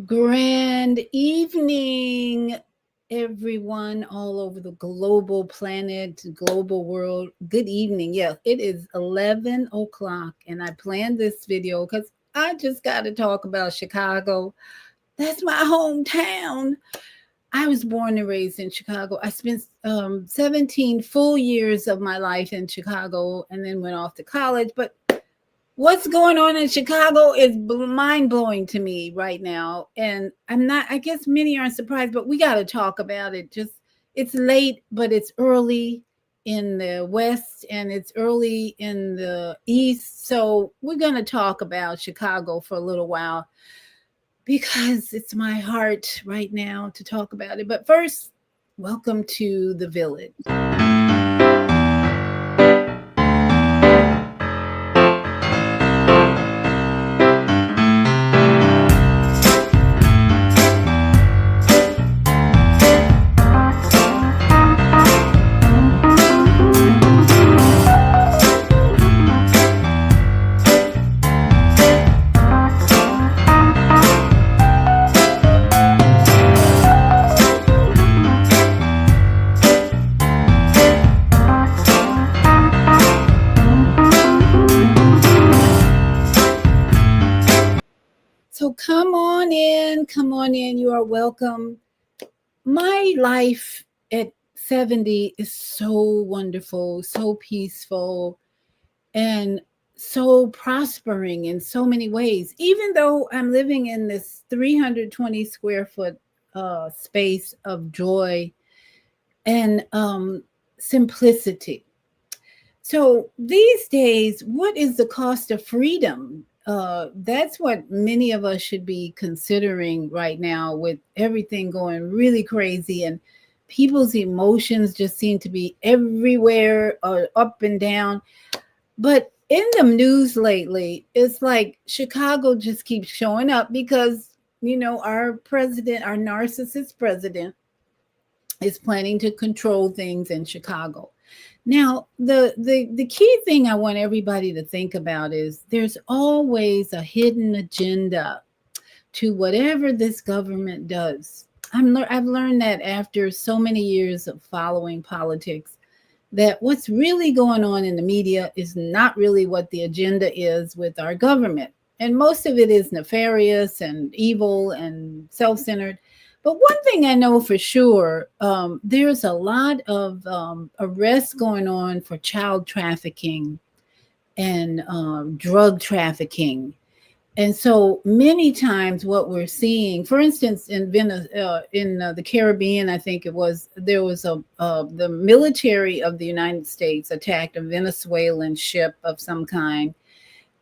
Grand evening, everyone all over the global planet, global world. Good evening. Yeah, it is 11 o'clock, and I planned this video because I just got to talk about Chicago. That's my hometown. I was born and raised in Chicago. I spent 17 full years of my life in Chicago and then went off to college. But what's going on in Chicago is mind blowing to me right now. And I'm not, I guess many aren't surprised, but we got to talk about it. It's late, but it's early in the West and it's early in the East. So we're going to talk about Chicago for a little while because it's my heart right now to talk about it. But first, welcome to the village. So come on in, come on in. You are welcome. My life at 70 is so wonderful, so peaceful, and so prospering in so many ways. Even though I'm living in this 320 square foot space of joy and simplicity. So these days, what is the cost of freedom? That's what many of us should be considering right now with everything going really crazy and people's emotions just seem to be everywhere, up and down. But in the news lately, it's like Chicago just keeps showing up because, our president, our narcissist president, is planning to control things in Chicago. Now, the key thing I want everybody to think about is there's always a hidden agenda to whatever this government does. I've learned that after so many years of following politics, that what's really going on in the media is not really what the agenda is with our government. And most of it is nefarious and evil and self-centered. But one thing I know for sure, there's a lot of arrests going on for child trafficking and drug trafficking. And so many times, what we're seeing, for instance, in the Caribbean, I think it was there was the military of the United States attacked a Venezuelan ship of some kind,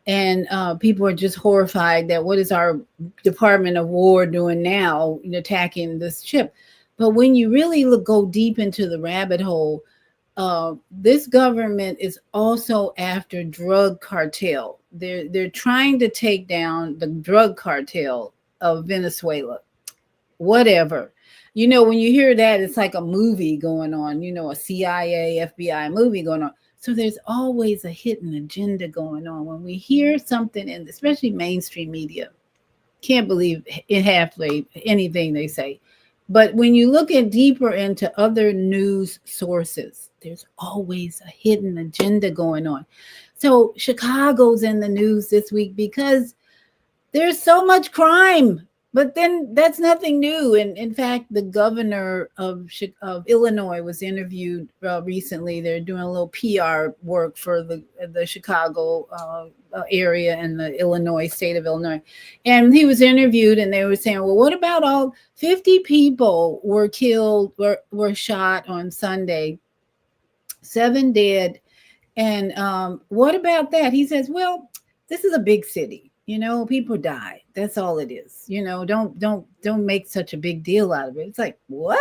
and people are just horrified that what is our Department of War doing now, attacking this ship. But when you really go deep into the rabbit hole, this government is also after drug cartel. They're trying to take down the drug cartel of Venezuela. Whatever. When you hear that, it's like a movie going on, a CIA, FBI movie going on. So there's always a hidden agenda going on. When we hear something in, especially mainstream media, can't believe it halfway anything they say. But when you look at deeper into other news sources, there's always a hidden agenda going on. So Chicago's in the news this week because there's so much crime. But then that's nothing new. And in fact, the governor of Illinois was interviewed recently. They're doing a little PR work for the Chicago area and the Illinois state of Illinois. And he was interviewed and they were saying, well, what about all 50 people were killed, were shot on Sunday, 7 dead. And what about that? He says, well, this is a big city. People die. That's all it is. Don't make such a big deal out of it. It's like, what?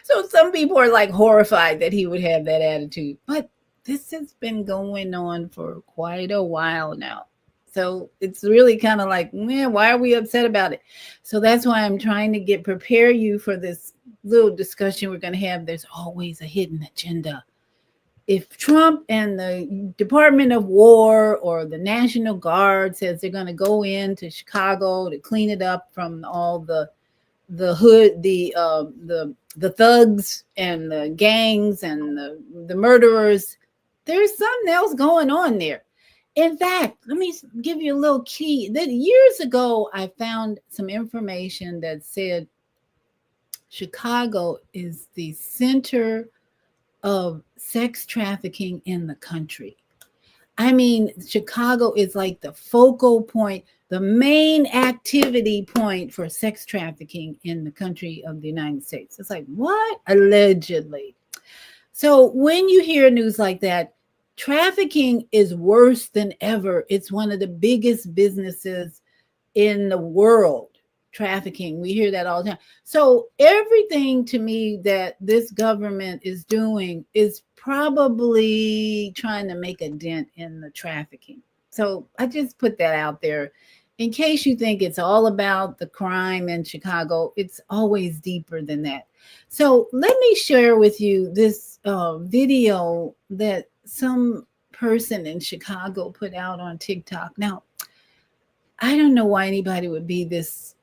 So some people are like horrified that he would have that attitude. But this has been going on for quite a while now. So it's really kind of like, man, why are we upset about it? So that's why I'm trying to prepare you for this little discussion we're going to have. There's always a hidden agenda. if Trump and the Department of War or the National Guard says they're going to go into Chicago to clean it up from all the hood, the thugs and the gangs and the murderers, there's something else going on there. In fact, let me give you a little key. That years ago, I found some information that said Chicago is the center of sex trafficking in the country. I mean, Chicago is like the focal point, the main activity point for sex trafficking in the country of the United States. It's like, what? Allegedly. So when you hear news like that, trafficking is worse than ever. It's one of the biggest businesses in the world. Trafficking, we hear that all the time. So everything to me that this government is doing is probably trying to make a dent in the trafficking. So I just put that out there in case you think it's all about the crime in Chicago. It's always deeper than that. So let me share with you this video that some person in Chicago put out on TikTok. Now, I don't know why anybody would be this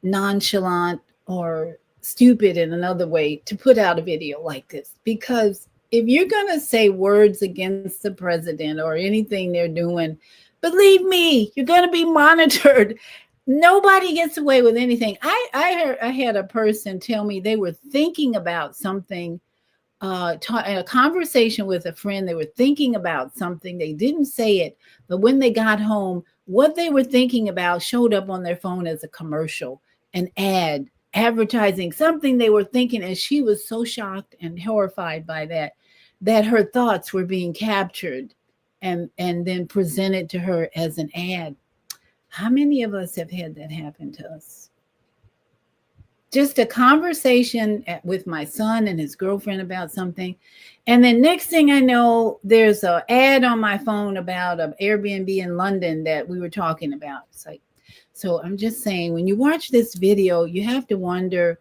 nonchalant or stupid in another way to put out a video like this, because if you're going to say words against the president or anything they're doing, believe me, you're going to be monitored. Nobody gets away with anything. I had a person tell me they were thinking about something, in a conversation with a friend. They were thinking about something. They didn't say it, but when they got home, what they were thinking about showed up on their phone as a commercial, an ad, advertising something they were thinking. And she was so shocked and horrified by that, that her thoughts were being captured and then presented to her as an ad. How many of us have had that happen to us? Just a conversation with my son and his girlfriend about something. And then next thing I know, there's an ad on my phone about an Airbnb in London that we were talking about. It's like, so I'm just saying, when you watch this video, you have to wonder,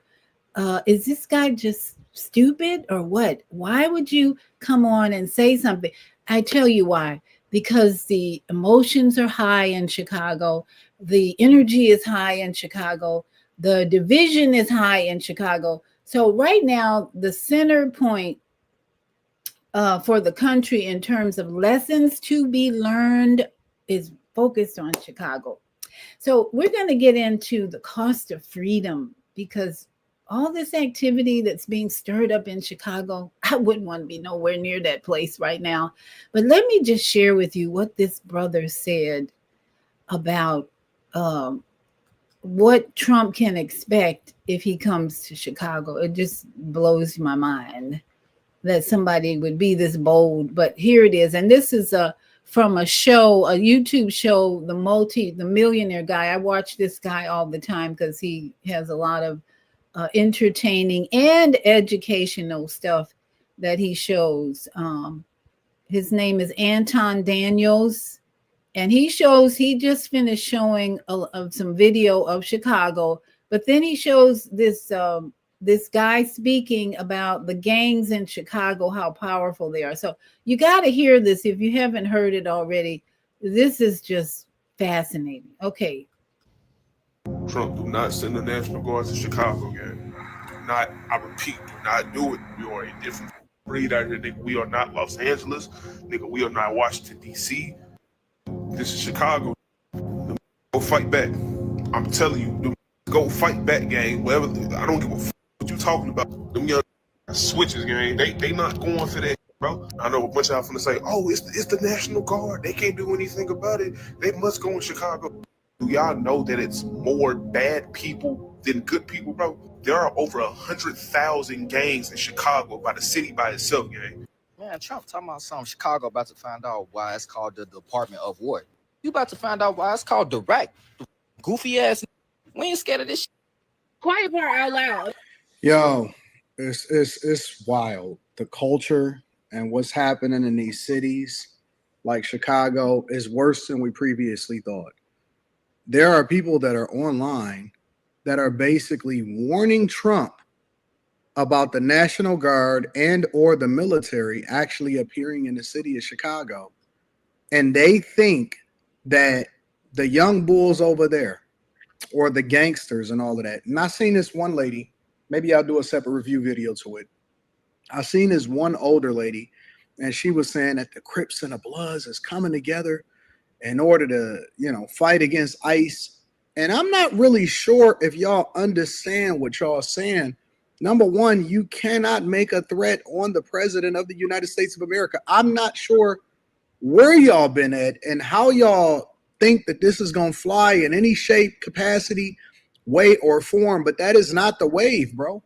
is this guy just stupid or what? Why would you come on and say something? I tell you why. Because the emotions are high in Chicago. The energy is high in Chicago. The division is high in Chicago. So right now, the center point for the country in terms of lessons to be learned is focused on Chicago. So we're going to get into the cost of freedom, because all this activity that's being stirred up in Chicago, I wouldn't want to be nowhere near that place right now. But let me just share with you what this brother said about what Trump can expect if he comes to Chicago. It just blows my mind that somebody would be this bold, but here it is. And this is from a show, a YouTube show, the Millionaire Guy. I watch this guy all the time because he has a lot of entertaining and educational stuff that he shows. His name is Anton Daniels. And he just finished showing some video of Chicago, but then he shows this guy speaking about the gangs in Chicago, how powerful they are. So you got to hear this if you haven't heard it already. This is just fascinating. Okay. Trump, do not send the National Guard to Chicago, gang. Do not, I repeat, do not do it. We are a different breed out here, nigga. We are not Los Angeles, nigga. We are not Washington, D.C. This is Chicago. Go fight back. I'm telling you, go fight back, gang. Whatever. I don't give a fuck what you talking about. Them young switches, gang. They not going for that, bro. I know a bunch of y'all finna say, oh, it's the National Guard. They can't do anything about it. They must go in Chicago. Do y'all know that it's more bad people than good people, bro? There are over 100,000 gangs in Chicago by the city by itself, gang. Man, Trump talking about something. Chicago about to find out why it's called the Department of War. You about to find out why it's called Direct. Goofy ass. We ain't scared of this shit. Quiet part out loud. Yo, it's wild. The culture and what's happening in these cities like Chicago is worse than we previously thought. There are people that are online that are basically warning Trump about the National Guard and or the military actually appearing in the city of Chicago. And they think that the young bulls over there or the gangsters and all of that. And I seen this one lady, maybe I'll do a separate review video to it. I seen this one older lady, and she was saying that the Crips and the Bloods is coming together in order to, fight against ICE. And I'm not really sure if y'all understand what y'all saying. Number one, you cannot make a threat on the president of the United States of America. I'm not sure where y'all been at and how y'all think that this is going to fly in any shape, capacity, way, or form. But that is not the wave, bro.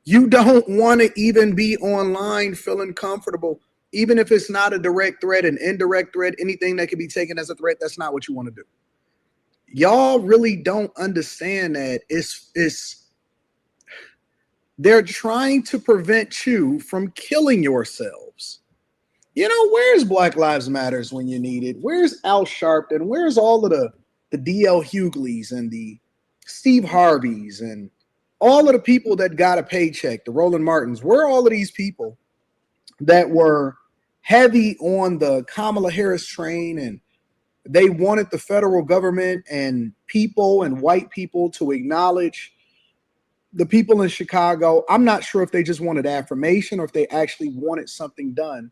You don't want to even be online feeling comfortable, even if it's not a direct threat, an indirect threat, anything that can be taken as a threat. That's not what you want to do. Y'all really don't understand that they're trying to prevent you from killing yourselves. Where's Black Lives Matters when you need it? Where's Al Sharpton? Where's all of the D.L. Hugleys and the Steve Harveys and all of the people that got a paycheck, the Roland Martins? Where are all of these people that were heavy on the Kamala Harris train, and they wanted the federal government and people and white people to acknowledge the people in Chicago? I'm not sure if they just wanted affirmation or if they actually wanted something done.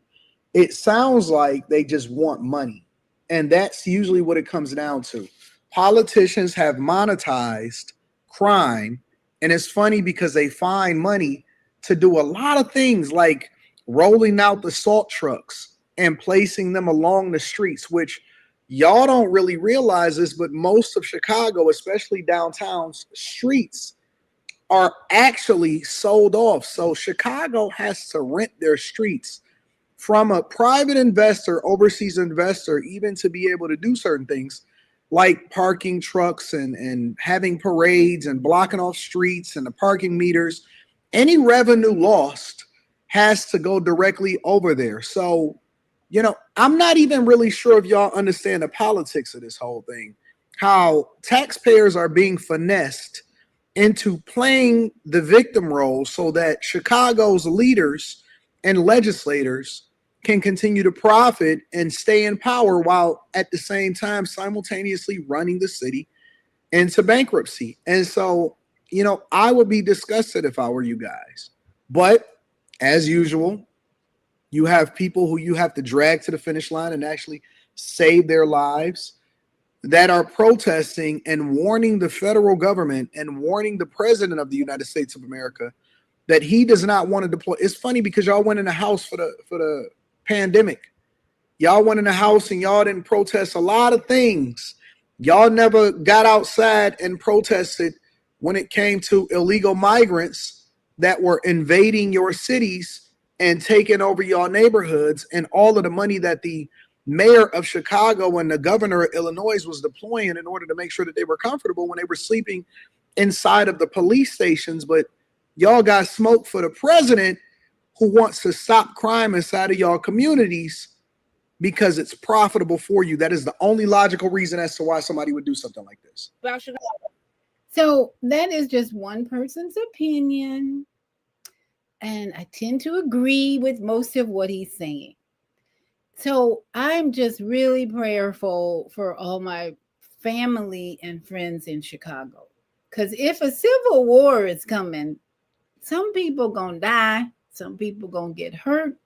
It sounds like they just want money. And that's usually what it comes down to. Politicians have monetized crime. And it's funny because they find money to do a lot of things, like rolling out the salt trucks and placing them along the streets, which y'all don't really realize this, but most of Chicago, especially downtown's streets, are actually sold off. So Chicago has to rent their streets from a private investor, overseas investor, even to be able to do certain things like parking trucks and having parades and blocking off streets and the parking meters. Any revenue lost has to go directly over there. So, I'm not even really sure if y'all understand the politics of this whole thing, how taxpayers are being finessed into playing the victim role so that Chicago's leaders and legislators can continue to profit and stay in power while at the same time simultaneously running the city into bankruptcy. And so, I would be disgusted if I were you guys. But as usual, you have people who you have to drag to the finish line and actually save their lives that are protesting and warning the federal government and warning the president of the United States of America that he does not want to deploy. It's funny because y'all went in the house for the pandemic. Y'all went in the house and y'all didn't protest a lot of things. Y'all never got outside and protested when it came to illegal migrants that were invading your cities and taking over your neighborhoods, and all of the money that the mayor of Chicago and the governor of Illinois was deploying in order to make sure that they were comfortable when they were sleeping inside of the police stations. But y'all got smoke for the president, who wants to stop crime inside of y'all communities because it's profitable for you. That is the only logical reason as to why somebody would do something like this. So that is just one person's opinion. And I tend to agree with most of what he's saying. So I'm just really prayerful for all my family and friends in Chicago. Because if a civil war is coming, some people gonna die. Some people gonna get hurt.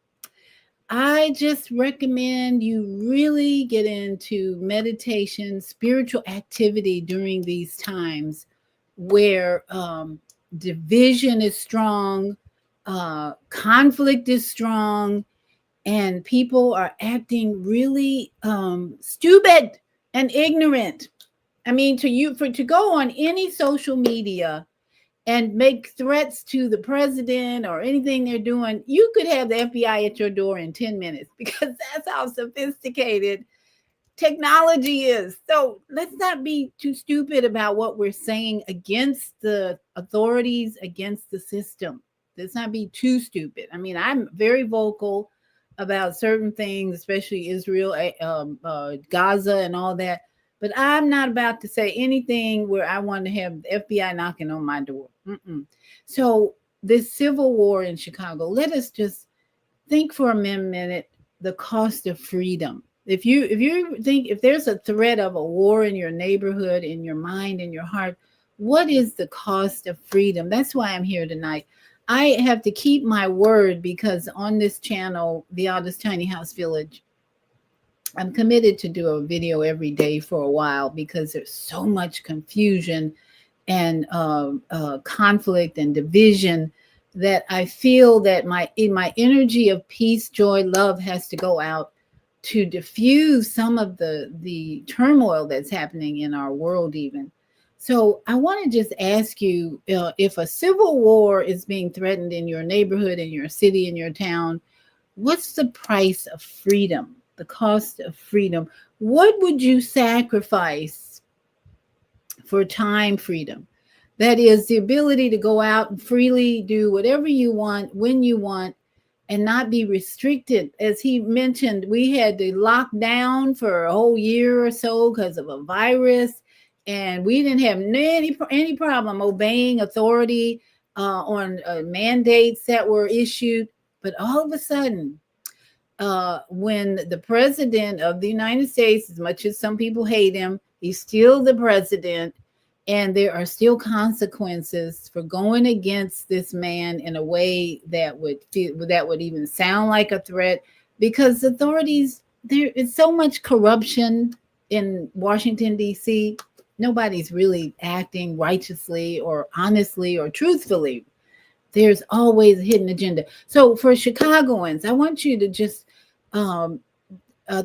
I just recommend you really get into meditation, spiritual activity during these times where division is strong, conflict is strong, and people are acting really stupid and ignorant. I mean, to go on any social media and make threats to the president or anything they're doing, you could have the FBI at your door in 10 minutes because that's how sophisticated technology is. So let's not be too stupid about what we're saying against the authorities, against the system. Let's not be too stupid. I mean, I'm very vocal about certain things, especially Israel, Gaza and all that. But I'm not about to say anything where I want to have the FBI knocking on my door. So this civil war in Chicago, let us just think for a minute the cost of freedom. If you think if there's a threat of a war in your neighborhood, in your mind, in your heart, what is the cost of freedom? That's why I'm here tonight. I have to keep my word because on this channel, The Artist Tiny House Village, I'm committed to do a video every day for a while because there's so much confusion and conflict and division that I feel that my energy of peace, joy, love has to go out to diffuse some of the turmoil that's happening in our world even. So I want to just ask you, if a civil war is being threatened in your neighborhood, in your city, in your town, what's the price of freedom, the cost of freedom? What would you sacrifice for time freedom? That is the ability to go out and freely do whatever you want, when you want, and not be restricted. As he mentioned, we had to lock down for a whole year or so because of a virus, and we didn't have any problem obeying authority on mandates that were issued. But all of a sudden, when the president of the United States, as much as some people hate him, he's still the president, and there are still consequences for going against this man in a way that would even sound like a threat, because authorities, there is so much corruption in Washington, D.C. Nobody's really acting righteously or honestly or truthfully. There's always a hidden agenda. So for Chicagoans, I want you to just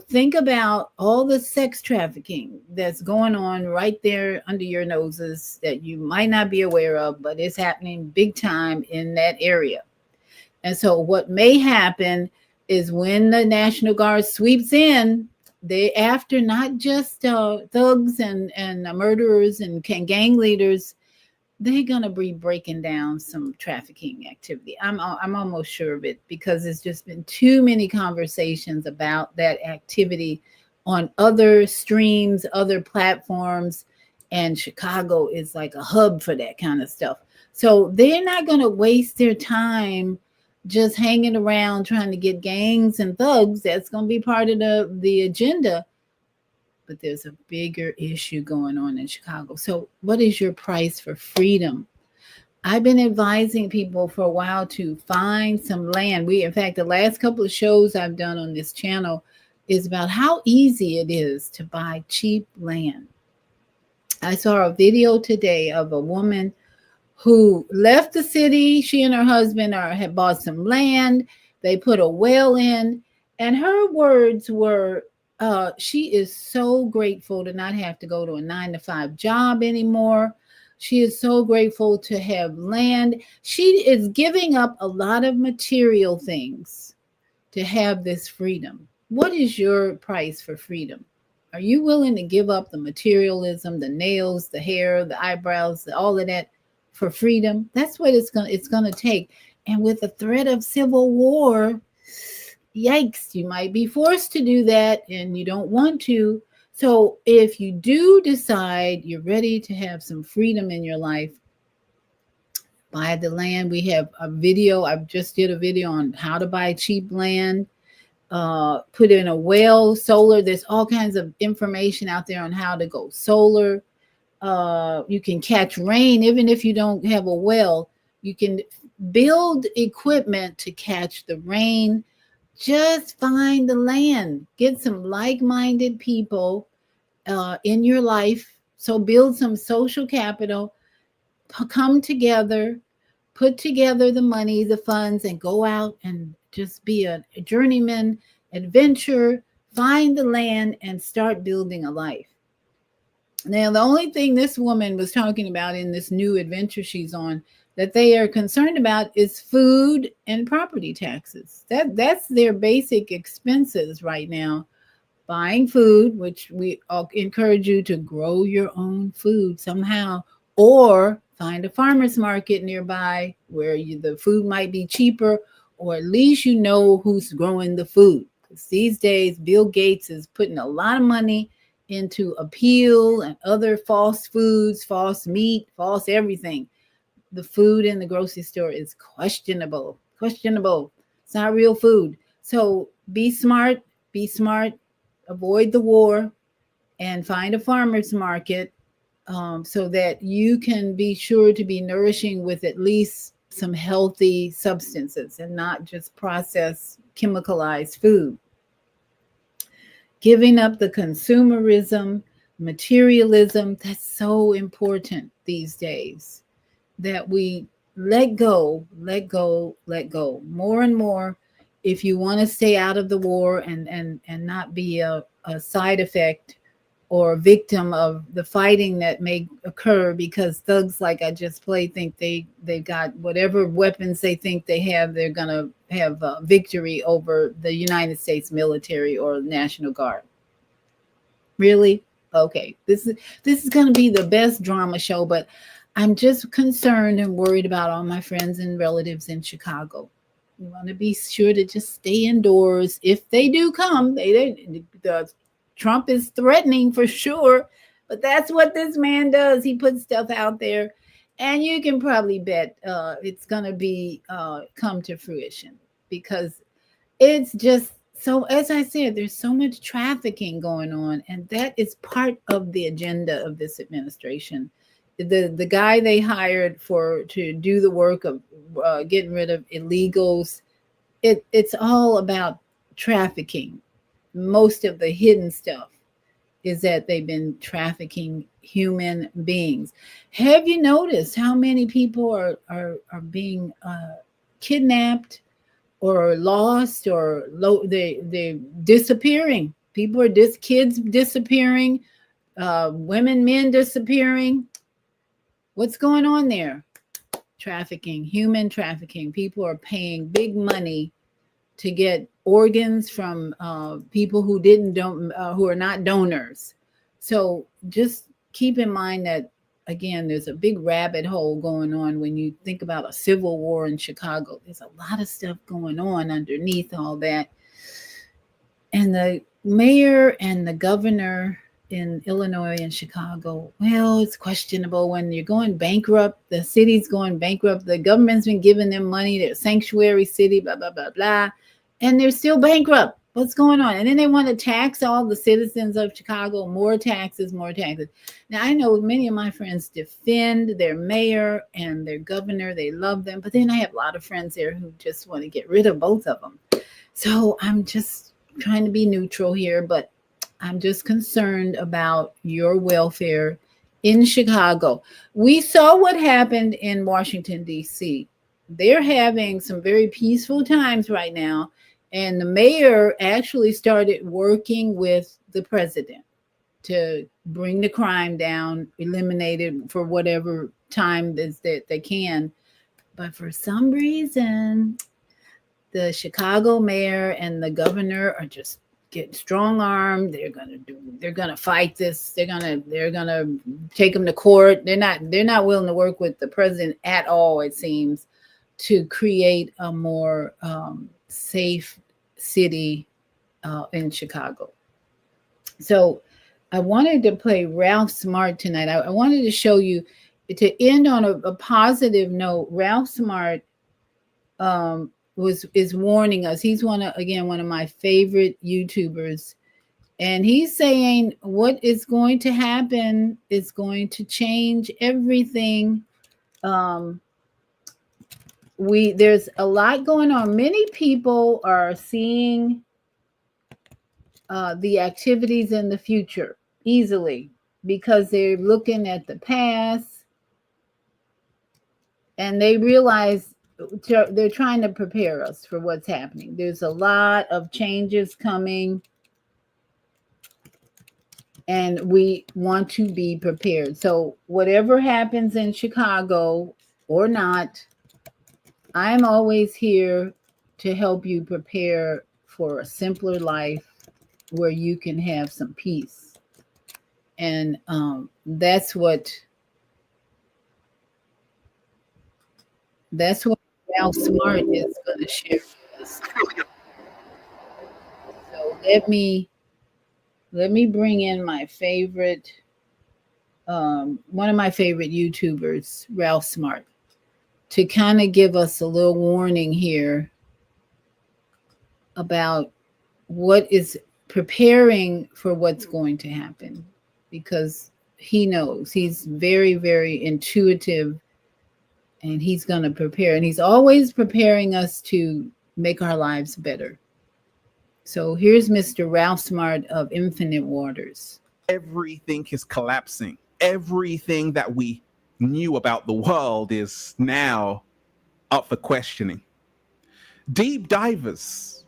think about all the sex trafficking that's going on right there under your noses that you might not be aware of, but it's happening big time in that area. And so what may happen is when the National Guard sweeps in, they after not just thugs and murderers and gang leaders, they're going to be breaking down some trafficking activity. I'm almost sure of it, because it's just been too many conversations about that activity on other streams, other platforms, and Chicago is like a hub for that kind of stuff. So they're not going to waste their time just hanging around trying to get gangs and thugs. That's going to be part of the agenda. But there's a bigger issue going on in Chicago. So what is your price for freedom? I've been advising people for a while to find some land. In fact, the last couple of shows I've done on this channel is about how easy it is to buy cheap land. I saw a video today of a woman who left the city. She and her husband had bought some land. They put a well in, and her words were, she is so grateful to not have to go to a 9-to-5 job anymore. She is so grateful to have land. She is giving up a lot of material things to have this freedom. What is your price for freedom? Are you willing to give up the materialism, the nails, the hair, the eyebrows, all of that for freedom? That's what it's gonna take. And with the threat of civil war, yikes, you might be forced to do that, and you don't want to. So if you do decide you're ready to have some freedom in your life, buy the land. We have a video. I just did a video on how to buy cheap land. Put in a well, solar. There's all kinds of information out there on how to go solar. You can catch rain even if you don't have a well. You can build equipment to catch the rain. Just find the land. Get some like-minded people in your life. So build some social capital. Come together, put together the money, the funds, and go out and just be a journeyman, adventure, find the land, and start building a life. Now, the only thing this woman was talking about in this new adventure she's on that they are concerned about is food and property taxes. That's their basic expenses right now. Buying food, which we encourage you to grow your own food somehow, or find a farmer's market nearby where the food might be cheaper, or at least you know who's growing the food. Because these days, Bill Gates is putting a lot of money into Appeal and other false foods, false meat, false everything. the food in the grocery store is questionable. Questionable. It's not real food. So be smart. Be smart. Avoid the war and find a farmer's market so that you can be sure to be nourishing with at least some healthy substances and not just processed, chemicalized food. Giving up the consumerism, materialism, that's so important these days that we let go, let go, let go more and more. If you want to stay out of the war and not be a side effect or victim of the fighting that may occur because thugs like I just played think they got whatever weapons they think they have, they're going to have victory over the United States military or National Guard. Really? Okay. This is going to be the best drama show, but I'm just concerned and worried about all my friends and relatives in Chicago. We want to be sure to just stay indoors. If they do come, Trump is threatening for sure, but that's what this man does. He puts stuff out there, and you can probably bet it's going to be come to fruition because it's just so, as I said, there's so much trafficking going on, and that is part of the agenda of this administration. The guy they hired to do the work of getting rid of illegals, it's all about trafficking. Most of the hidden stuff is that they've been trafficking human beings. Have you noticed how many people are being kidnapped or lost or they're disappearing? People are kids disappearing, women, men disappearing. What's going on there? Trafficking, human trafficking. People are paying big money to get organs from people who who are not donors. So just keep in mind that, again, there's a big rabbit hole going on when you think about a civil war in Chicago. There's a lot of stuff going on underneath all that. And the mayor and the governor in Illinois and Chicago, well, it's questionable. When you're going bankrupt, the city's going bankrupt, the government's been giving them money, they're a sanctuary city, blah, blah, blah, blah, and they're still bankrupt. What's going on? And then they want to tax all the citizens of Chicago, more taxes, more taxes. Now, I know many of my friends defend their mayor and their governor. They love them. But then I have a lot of friends there who just want to get rid of both of them. So I'm just trying to be neutral here, but I'm just concerned about your welfare in Chicago. We saw what happened in Washington, D.C. They're having some very peaceful times right now. And the mayor actually started working with the president to bring the crime down, eliminate it for whatever time that they can. But for some reason, the Chicago mayor and the governor are just getting strong-armed. They're gonna fight this. They're gonna take them to court. They're not willing to work with the president at all, it seems, to create a more safe city in Chicago. So I wanted to play Ralph Smart tonight. I wanted to show you, to end on a positive note. Ralph Smart is warning us. He's one of my favorite YouTubers, and he's saying what is going to happen is going to change everything. There's a lot going on. Many people are seeing the activities in the future easily because they're looking at the past and they realize they're trying to prepare us for what's happening. There's a lot of changes coming and we want to be prepared. So whatever happens in Chicago or not, I'm always here to help you prepare for a simpler life where you can have some peace. And that's what Ralph Smart is going to share with us. So let me bring in my favorite, one of my favorite YouTubers, Ralph Smart. to kind of give us a little warning here about what is preparing for what's going to happen, because he knows. He's very, very intuitive, and he's going to prepare, and he's always preparing us to make our lives better. So here's Mr. Ralph Smart of Infinite Waters. Everything is collapsing. Everything that we knew about the world is now up for questioning. Deep divers,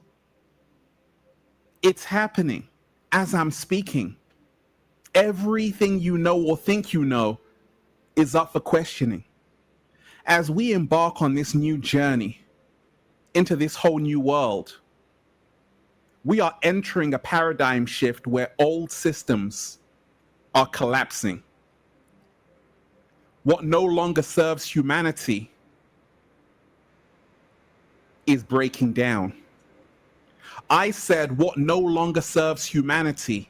it's happening as I'm speaking. Everything you know or think you know is up for questioning. As we embark on this new journey into this whole new world, we are entering a paradigm shift where old systems are collapsing. What no longer serves humanity is breaking down. I said what no longer serves humanity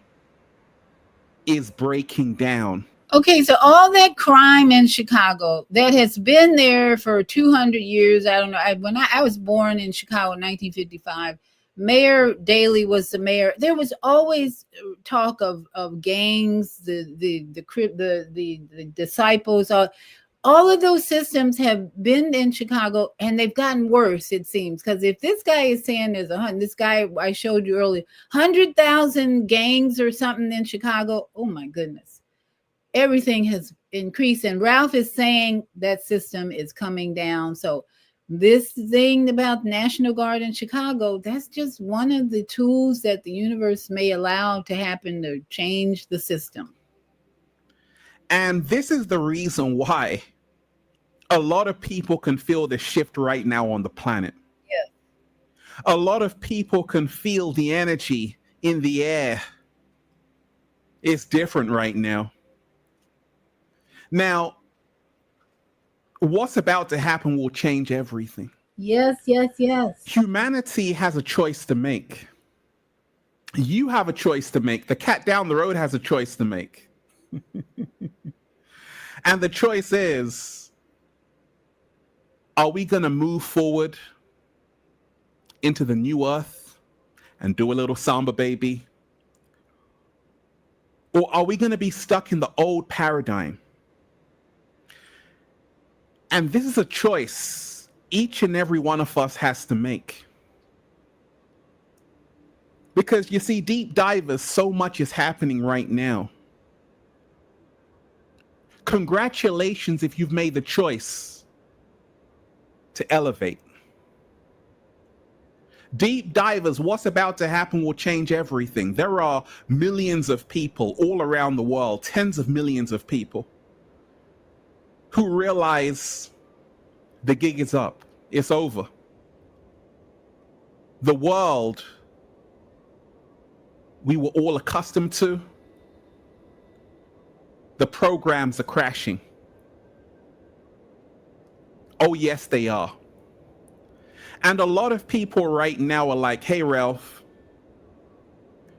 is breaking down. Okay, so all that crime in Chicago that has been there for 200 years, I don't know. When I was born in Chicago in 1955, Mayor Daley was the mayor. There was always talk of gangs, the disciples. All of those systems have been in Chicago, and they've gotten worse, it seems. Because if this guy is saying there's this guy I showed you earlier, 100,000 gangs or something in Chicago, oh my goodness, everything has increased. And Ralph is saying that system is coming down. So this thing about National Guard in Chicago, that's just one of the tools that the universe may allow to happen to change the system. And this is the reason why a lot of people can feel the shift right now on the planet. Yes. A lot of people can feel the energy in the air. It's different right now. Now, what's about to happen will change everything. Yes, yes, yes. Humanity has a choice to make. You have a choice to make. The cat down the road has a choice to make. And the choice is, are we going to move forward into the new earth and do a little samba baby? Or are we going to be stuck in the old paradigm? And this is a choice each and every one of us has to make. Because you see, deep divers, so much is happening right now. Congratulations if you've made the choice to elevate. Deep divers, what's about to happen will change everything. There are millions of people all around the world, tens of millions of people, who realize the gig is up. It's over. The world we were all accustomed to, the programs are crashing. Oh, yes, they are. And a lot of people right now are like, hey, Ralph,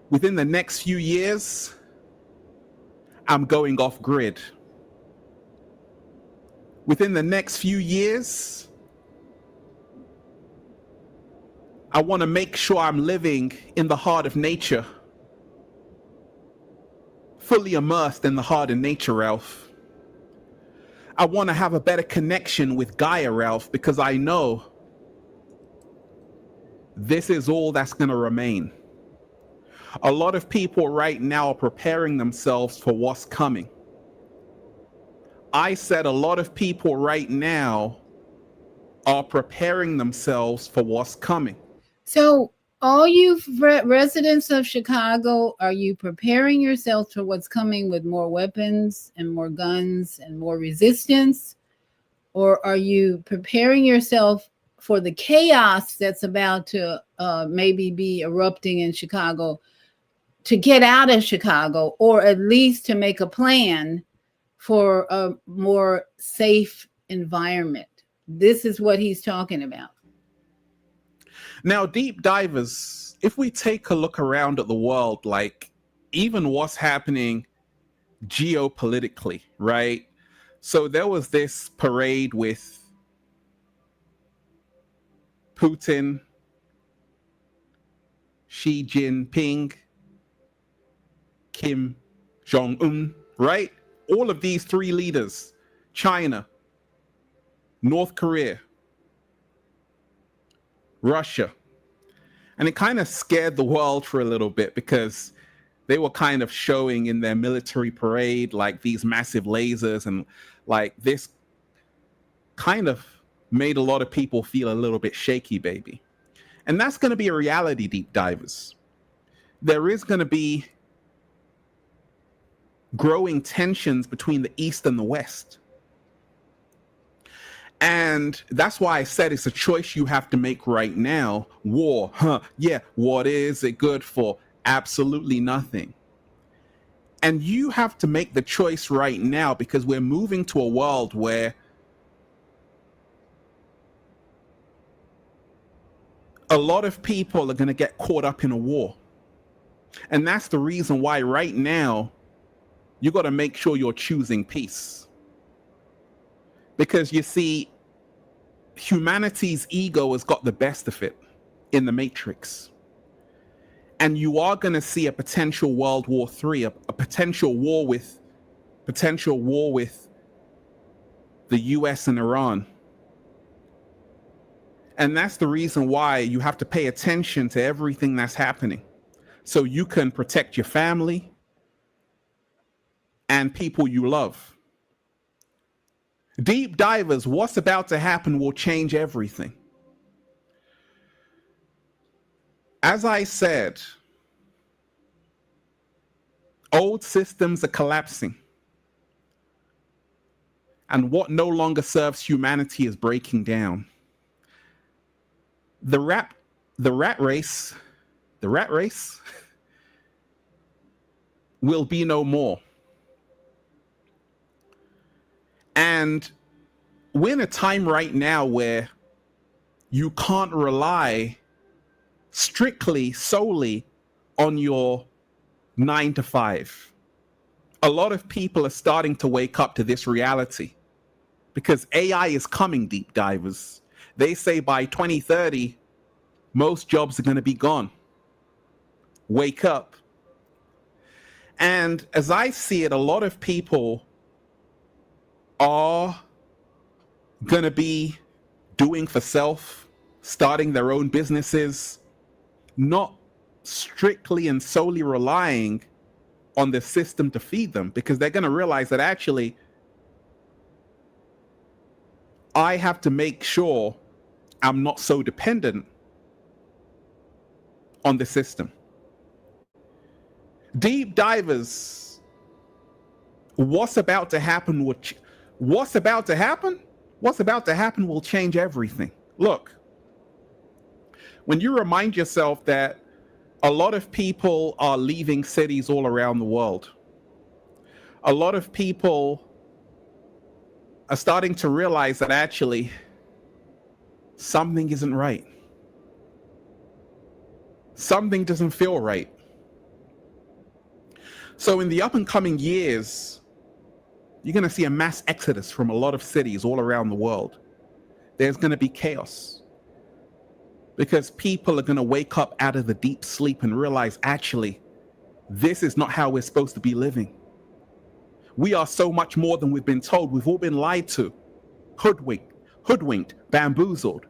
within the next few years, I'm going off grid. Within the next few years, I want to make sure I'm living in the heart of nature. Fully immersed in the heart of nature, Ralph. I want to have a better connection with Gaia, Ralph, because I know this is all that's going to remain. A lot of people right now are preparing themselves for what's coming. I said a lot of people right now are preparing themselves for what's coming. So all you residents of Chicago, are you preparing yourself for what's coming with more weapons and more guns and more resistance? Or are you preparing yourself for the chaos that's about to maybe be erupting in Chicago, to get out of Chicago, or at least to make a plan for a more safe environment? This is what he's talking about. Now, deep divers, if we take a look around at the world, like even what's happening geopolitically, right? So there was this parade with Putin, Xi Jinping, Kim Jong-un, right? All of these three leaders, China, North Korea, Russia. And it kind of scared the world for a little bit because they were kind of showing in their military parade like these massive lasers, and like this kind of made a lot of people feel a little bit shaky, baby. And that's going to be a reality, deep divers. There is going to be growing tensions between the East and the West. And that's why I said it's a choice you have to make right now. War, yeah, what is it good for? Absolutely nothing. And you have to make the choice right now because we're moving to a world where a lot of people are going to get caught up in a war. And that's the reason why right now you got to make sure you're choosing peace. Because you see, humanity's ego has got the best of it in the Matrix. And you are going to see a potential World War III, a potential war with the US and Iran. And that's the reason why you have to pay attention to everything that's happening so you can protect your family and people you love. Deep divers, what's about to happen will change everything. As I said, old systems are collapsing. And what no longer serves humanity is breaking down. The rat race will be no more. And we're in a time right now where you can't rely solely on your 9 to 5. A lot of people are starting to wake up to this reality because AI is coming, deep divers. They say by 2030, most jobs are going to be gone. Wake up. And as I see it, a lot of people are going to be doing for self, starting their own businesses, not strictly and solely relying on the system to feed them, because they're going to realize that actually I have to make sure I'm not so dependent on the system. Deep divers, what's about to happen will change everything. Look, when you remind yourself that a lot of people are leaving cities all around the world, a lot of people are starting to realize that actually something isn't right. Something doesn't feel right. So in the up and coming years, you're going to see a mass exodus from a lot of cities all around the world. There's going to be chaos because people are going to wake up out of the deep sleep and realize, actually, this is not how we're supposed to be living. We are so much more than we've been told. We've all been lied to, hoodwinked, bamboozled.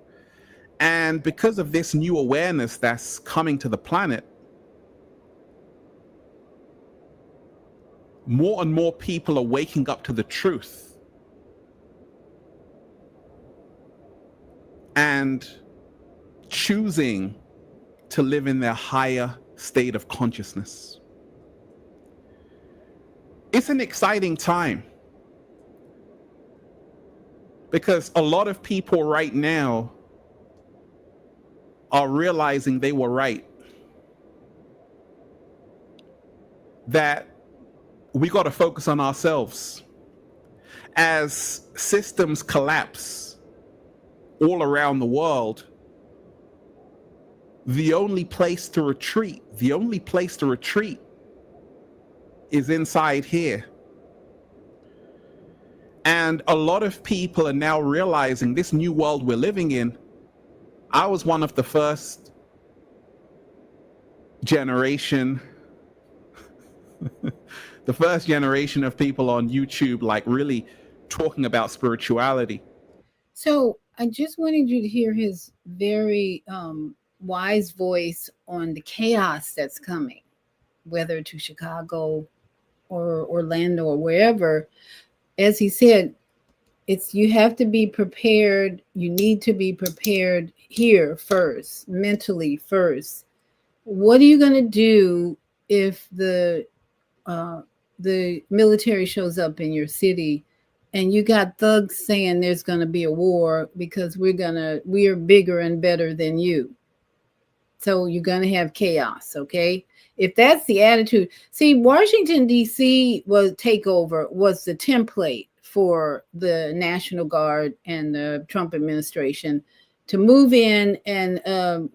And because of this new awareness that's coming to the planet, more and more people are waking up to the truth and choosing to live in their higher state of consciousness. It's an exciting time because a lot of people right now are realizing they were right. That we got to focus on ourselves. As systems collapse all around the world, the only place to retreat is inside here. And a lot of people are now realizing this new world we're living in, I was one of the first generation the first generation of people on YouTube like really talking about spirituality. So I just wanted you to hear his very wise voice on the chaos that's coming, whether to Chicago or Orlando or wherever. As he said, it's you have to be prepared. You need to be prepared here first, mentally first. What are you going to do if the military shows up in your city and you got thugs saying there's going to be a war because we are bigger and better than you? So you're going to have chaos, okay? If that's the attitude. See, Washington, D.C. was the template for the National Guard and the Trump administration to move in and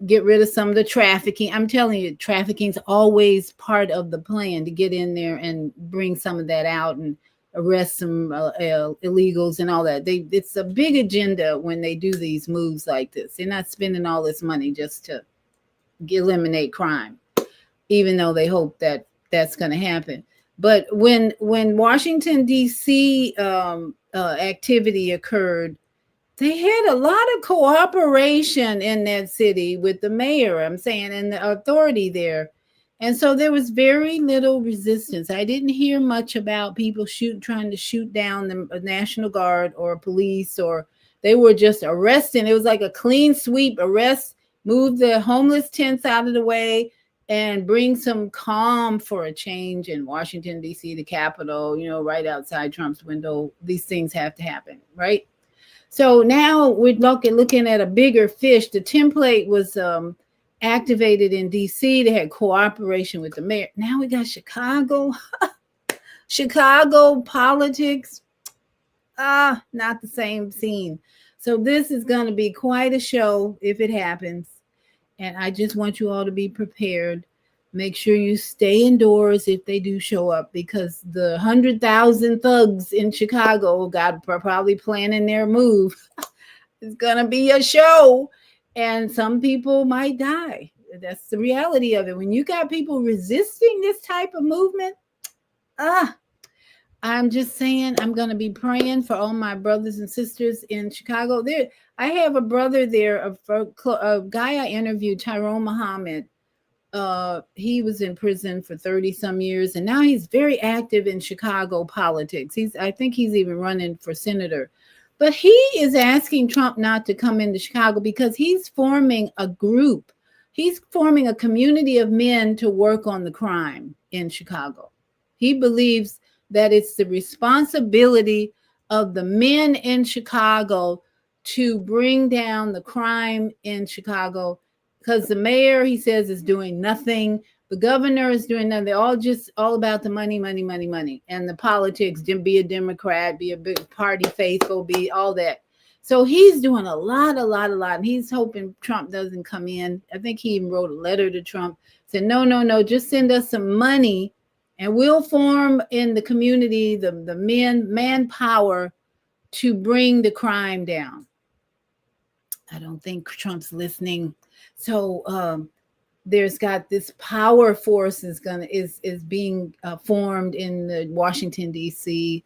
get rid of some of the trafficking. I'm telling you, trafficking is always part of the plan to get in there and bring some of that out and arrest some illegals and all that. It's a big agenda when they do these moves like this. They're not spending all this money just to eliminate crime, even though they hope that that's going to happen. But when Washington, D.C. Activity occurred, they had a lot of cooperation in that city with the mayor, I'm saying, and the authority there. And so there was very little resistance. I didn't hear much about people trying to shoot down the National Guard or police, or they were just arresting. It was like a clean sweep, arrest, move the homeless tents out of the way, and bring some calm for a change in Washington, D.C., the Capitol, right outside Trump's window. These things have to happen, right? So now we're looking at a bigger fish. The template was activated in D.C. They had cooperation with the mayor. Now we got Chicago. Chicago politics. Not the same scene. So this is going to be quite a show if it happens. And I just want you all to be prepared. Make sure you stay indoors if they do show up, because the 100,000 thugs in Chicago probably planning their move. It's going to be a show, and some people might die. That's the reality of it. When you got people resisting this type of movement, I'm just saying, I'm going to be praying for all my brothers and sisters in Chicago. I have a brother there, a guy I interviewed, Tyrone Muhammad. He was in prison for 30 some years, and now he's very active in Chicago politics. I think he's even running for senator. But he is asking Trump not to come into Chicago because he's forming a group. He's forming a community of men to work on the crime in Chicago. He believes that it's the responsibility of the men in Chicago to bring down the crime in Chicago, because the mayor, he says, is doing nothing. The governor is doing nothing. They're all about the money, money, money, money. And the politics, be a Democrat, be a big party faithful, be all that. So he's doing a lot. And he's hoping Trump doesn't come in. I think he even wrote a letter to Trump, said, no, just send us some money and we'll form in the community the manpower to bring the crime down. I don't think Trump's listening. So there's got this power force is being formed in the Washington, D.C.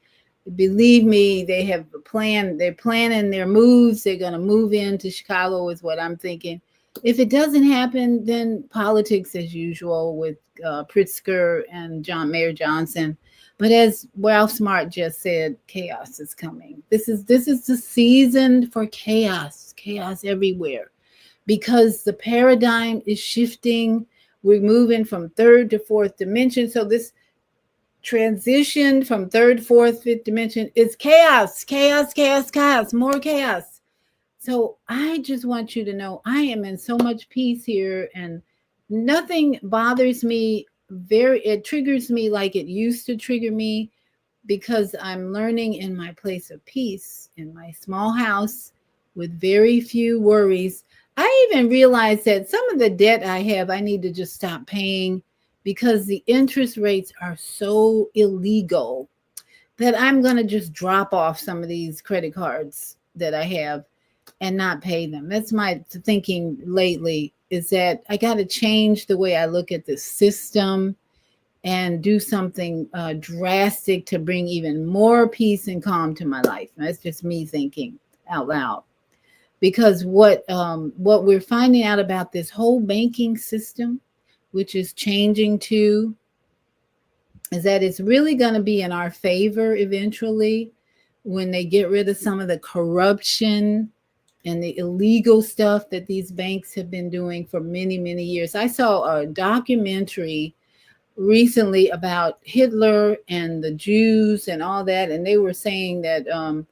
Believe me, they have a plan. They're planning their moves. They're going to move into Chicago is what I'm thinking. If it doesn't happen, then politics as usual with Pritzker and Mayor Johnson. But as Ralph Smart just said, chaos is coming. This is the season for chaos everywhere, because the paradigm is shifting. We're moving from third to fourth dimension. So this transition from third, fourth, fifth dimension is chaos, more chaos. So I just want you to know I am in so much peace here, and nothing bothers me. It triggers me like it used to trigger me, because I'm learning in my place of peace, in my small house with very few worries. I even realized that some of the debt I have, I need to just stop paying, because the interest rates are so illegal that I'm going to just drop off some of these credit cards that I have. and not pay them. That's my thinking lately, is that I got to change the way I look at the system and do something drastic to bring even more peace and calm to my life. That's just me thinking out loud. Because what we're finding out about this whole banking system, which is changing too, is that it's really going to be in our favor eventually when they get rid of some of the corruption and the illegal stuff that these banks have been doing for many, many years. I saw a documentary recently about Hitler and the Jews and all that, and they were saying that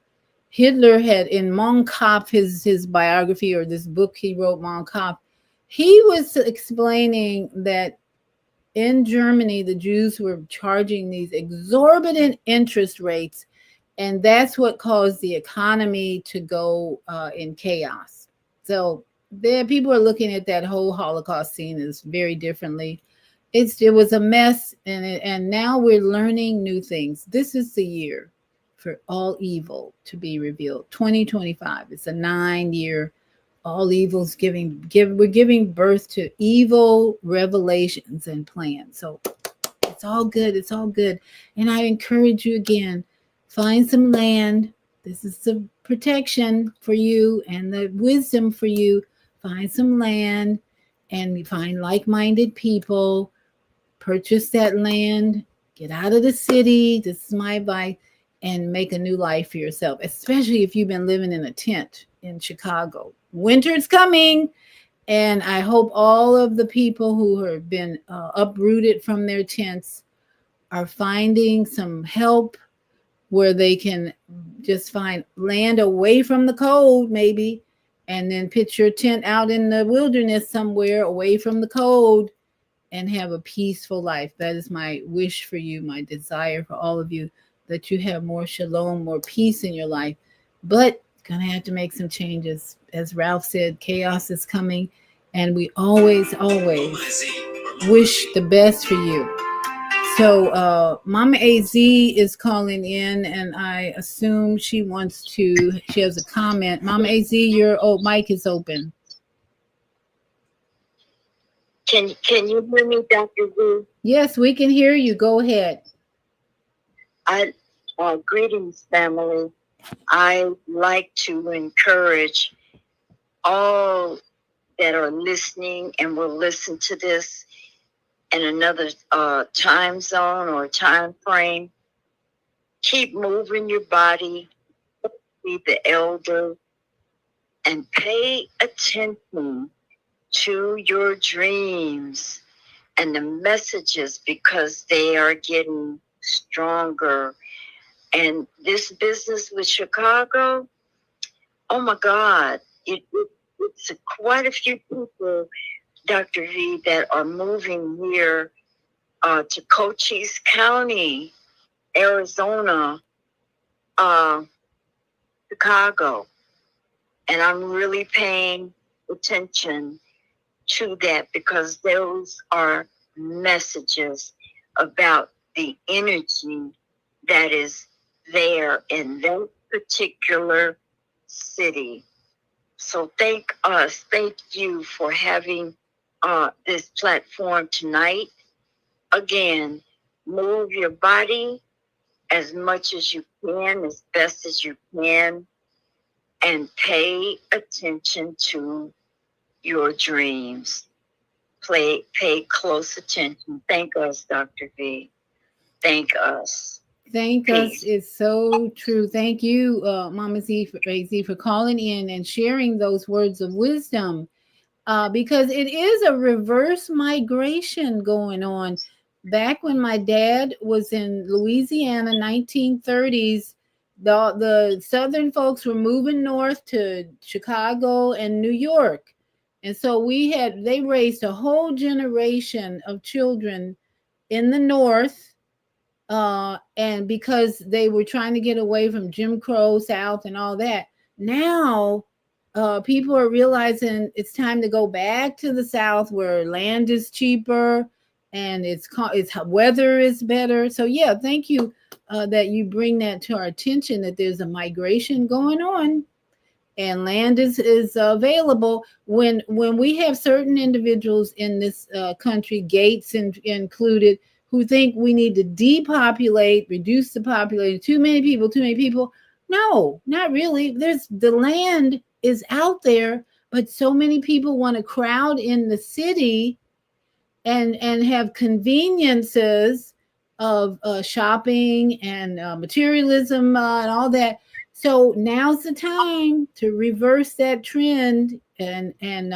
Hitler had, in Mein Kampf, his biography, or this book he wrote, Mein Kampf, he was explaining that in Germany, the Jews were charging these exorbitant interest rates, and that's what caused the economy to go in chaos. So there, people are looking at that whole Holocaust scene as very differently. It was a mess, and now we're learning new things. This is the year for all evil to be revealed. 2025. It's a 9-year. All evil's we're giving birth to evil revelations and plans. So it's all good. It's all good. And I encourage you again, find some land. This is the protection for you and the wisdom for you. Find some land and find like-minded people. Purchase that land. Get out of the city. This is my advice. And make a new life for yourself, especially if you've been living in a tent in Chicago. Winter's coming, and I hope all of the people who have been uprooted from their tents are finding some help where they can just find land away from the cold, maybe, and then pitch your tent out in the wilderness somewhere away from the cold and have a peaceful life. That is my wish for you, my desire for all of you, that you have more shalom, more peace in your life. But gonna have to make some changes. As Ralph said, chaos is coming, and we always wish the best for you. So Mama AZ is calling in, and I assume she has a comment. Mama AZ, your mic is open. Can you hear me, Dr. V? Yes, we can hear you. Go ahead. Greetings, family. I like to encourage all that are listening and will listen to this in another time zone or time frame. Keep moving your body, be the elder, and pay attention to your dreams and the messages, because they are getting stronger. And this business with Chicago, oh my God, it's quite a few people, Dr. V, that are moving here to Cochise County, Arizona, Chicago. And I'm really paying attention to that, because those are messages about the energy that is there in that particular city. So thank you for having this platform tonight. Again, move your body as much as you can, as best as you can, and pay attention to your dreams. Pay close attention. Thank us, Dr. V. Thank us. Thank us is so true. Thank you, Mama Z for calling in and sharing those words of wisdom, because it is a reverse migration going on. Back when my dad was in Louisiana, 1930s, the Southern folks were moving north to Chicago and New York. And so they raised a whole generation of children in the North. And because they were trying to get away from Jim Crow South and all that, now people are realizing it's time to go back to the South, where land is cheaper and it's weather is better. So yeah, thank you that you bring that to our attention, that there's a migration going on. and land is available. When we have certain individuals in this country, Gates included, who think we need to depopulate, reduce the population, too many people. No, not really. The land is out there, but so many people want to crowd in the city and have conveniences of shopping and materialism and all that. So now's the time to reverse that trend and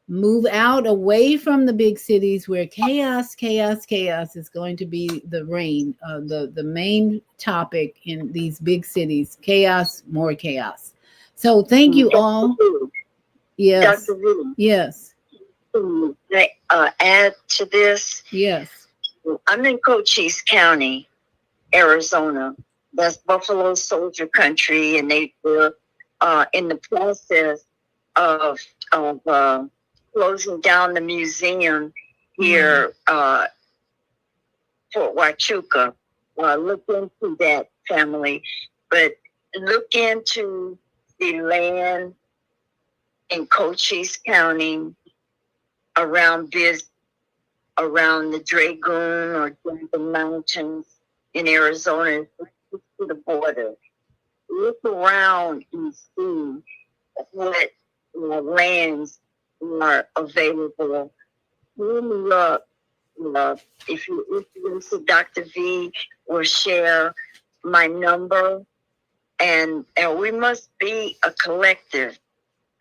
move out away from the big cities where chaos is going to be the reign, the main topic in these big cities. Chaos, more chaos. So thank you all. Yes. Dr. Wu, Yes. to add to this, Yes. I'm in Cochise County, Arizona. That's Buffalo Soldier country, and they were in the process of closing down the museum here, Fort Huachuca. Look into that, family, but look into the land in Cochise County around the Dragoon or Dragon Mountains in Arizona, to the border. Look around and see what lands are available. Look, if you're interested, Dr. V will share my number, and we must be a collective.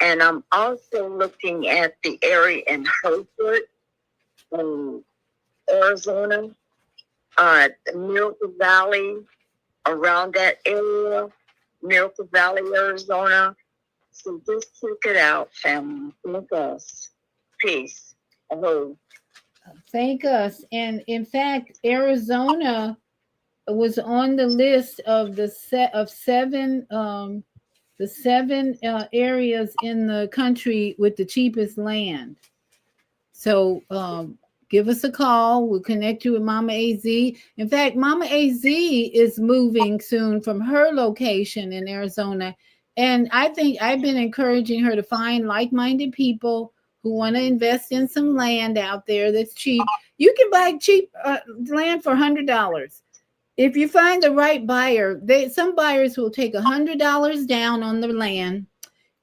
And I'm also looking at the area in Hereford, Arizona, the Miracle Valley, around that area, Miracle Valley, Arizona. So just check it out, family. Thank us. Peace. Hello. Thank us. And in fact, Arizona was on the list of the seven areas in the country with the cheapest land. So give us a call. We'll connect you with Mama AZ. In fact, Mama AZ is moving soon from her location in Arizona. And I think I've been encouraging her to find like-minded people who want to invest in some land out there that's cheap. You can buy cheap land for $100. If you find the right buyer, some buyers will take $100 down on the land,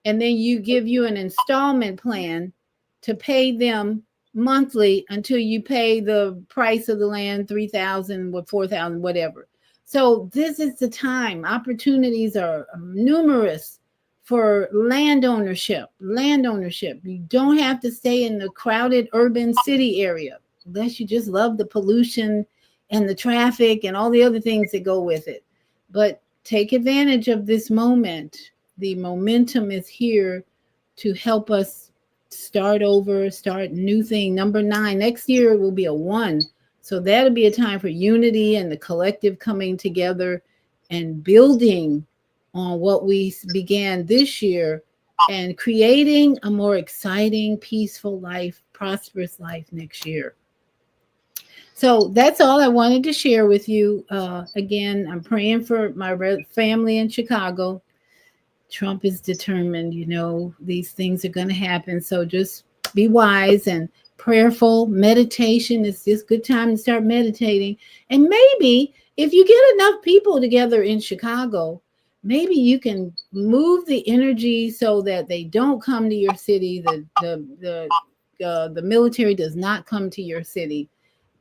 and then give you an installment plan to pay them monthly until you pay the price of the land, $3,000 or $4,000, whatever. So this is the time. Opportunities are numerous for land ownership. You don't have to stay in the crowded urban city area unless you just love the pollution and the traffic and all the other things that go with it. But take advantage of this moment. The momentum is here to help us start over, start new thing. Number 9, next year will be a 1. So that'll be a time for unity and the collective coming together and building on what we began this year and creating a more exciting, peaceful life, prosperous life next year. So that's all I wanted to share with you. Again, I'm praying for my family in Chicago. Trump is determined, these things are going to happen. So just be wise and prayerful. Meditation is just a good time to start meditating. And maybe if you get enough people together in Chicago, maybe you can move the energy so that they don't come to your city. The military does not come to your city.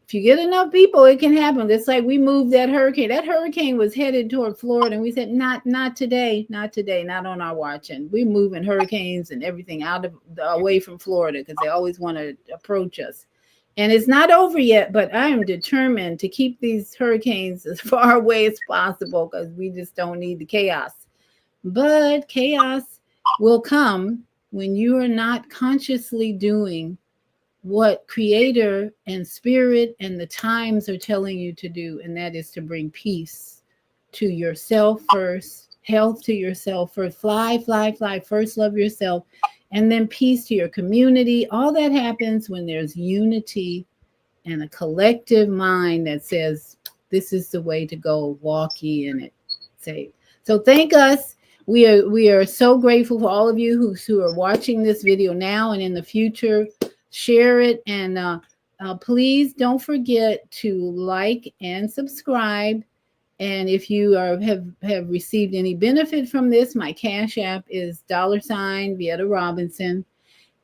If you get enough people, it can happen. It's like we moved that hurricane. That hurricane was headed toward Florida, and we said, not today, not on our watch. And we're moving hurricanes and everything away from Florida because they always want to approach us. And it's not over yet, but I am determined to keep these hurricanes as far away as possible because we just don't need the chaos. But chaos will come when you are not consciously doing what Creator and Spirit and the times are telling you to do, and that is to bring peace to yourself first, health to yourself first, fly first, love yourself, and then peace to your community. All that happens when there's unity and a collective mind that says, this is the way to go, walk ye in it. Say. So thank us. we are so grateful for all of you who are watching this video now and in the future. Share it, and please don't forget to like and subscribe. And if you have received any benefit from this, my Cash App is $ Vieta Robinson.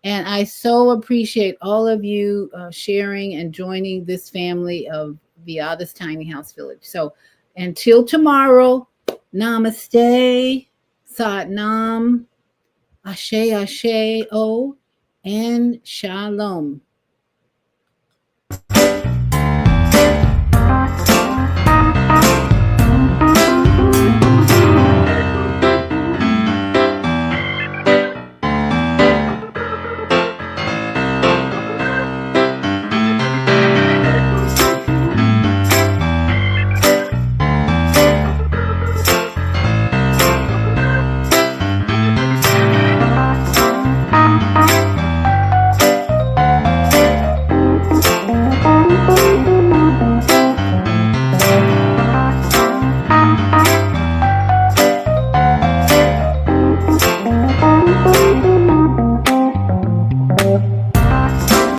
And I so appreciate all of you sharing and joining this family of Vieta's Tiny House Village. So until tomorrow, namaste, sat nam, ashe, ashe, oh, and shalom.